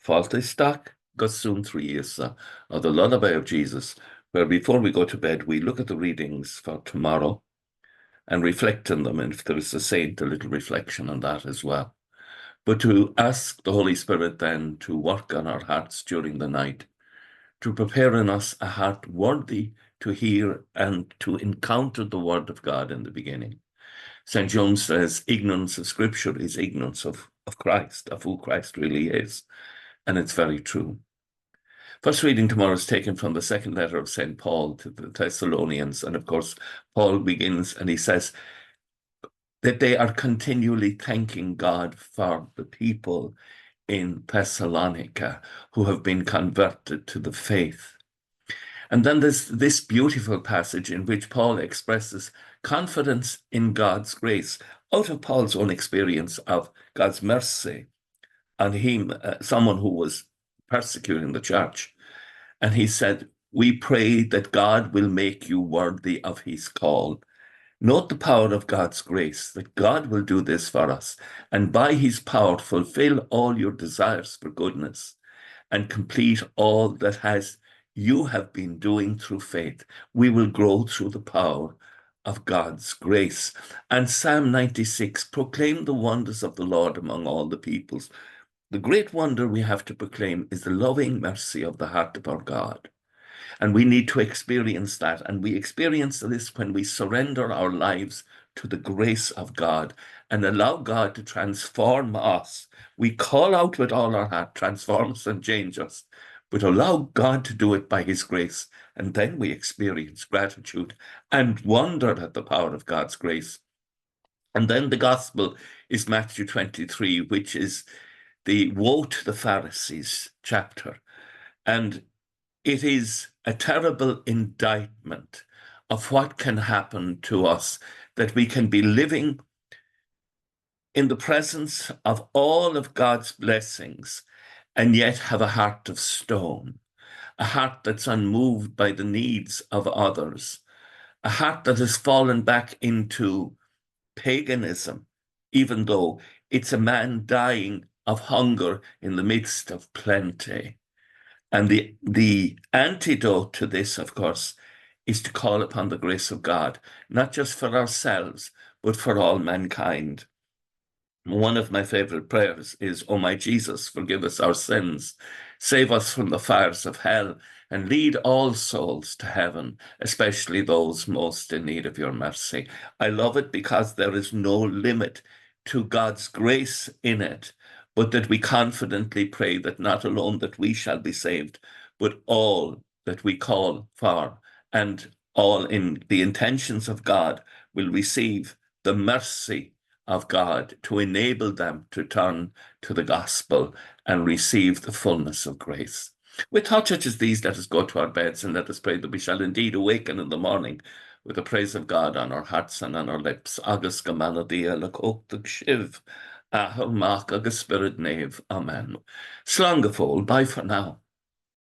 Fáilteach go Suantraí Íosa, or the Lullaby of Jesus, where before we go to bed, we look at the readings for tomorrow and reflect on them. And if there is a saint, a little reflection on that as well. But to ask the Holy Spirit then to work on our hearts during the night, to prepare in us a heart worthy to hear and to encounter the Word of God in the beginning. St. John says, ignorance of Scripture is ignorance of Christ, of who Christ really is. And it's very true. First reading tomorrow is taken from the second letter of St. Paul to the Thessalonians. And of course, Paul begins and he says that they are continually thanking God for the people in Thessalonica who have been converted to the faith. And then there's this beautiful passage in which Paul expresses confidence in God's grace out of Paul's own experience of God's mercy on him, someone who was persecuting the church. And he said, we pray that God will make you worthy of his call. Note the power of God's grace, that God will do this for us, and by his power fulfill all your desires for goodness and complete all that you have been doing through faith. We will grow through the power of God's grace. And Psalm 96, proclaim the wonders of the Lord among all the peoples. The great wonder we have to proclaim is the loving mercy of the heart of our God. And we need to experience that. And we experience this when we surrender our lives to the grace of God and allow God to transform us. We call out with all our heart, transform us and change us, but allow God to do it by his grace. And then we experience gratitude and wonder at the power of God's grace. And then the gospel is Matthew 23, which is the woe to the Pharisees chapter. And it is a terrible indictment of what can happen to us, that we can be living in the presence of all of God's blessings and yet have a heart of stone, a heart that's unmoved by the needs of others, a heart that has fallen back into paganism, even though it's a man dying of hunger in the midst of plenty. And the antidote to this, of course, is to call upon the grace of God, not just for ourselves, but for all mankind. One of my favorite prayers is, "O my Jesus, forgive us our sins, save us from the fires of hell, and lead all souls to heaven, especially those most in need of your mercy." I love it because there is no limit to God's grace in it, but that we confidently pray that not alone that we shall be saved, but all that we call for and all in the intentions of God will receive the mercy of God to enable them to turn to the gospel and receive the fullness of grace. With thoughts such as these, let us go to our beds and let us pray that we shall indeed awaken in the morning with the praise of God on our hearts and on our lips. Agus go maladia le cóchtach shiv, ahar mach agus spirit nave. Amen. Slán go fóill. Bye for now.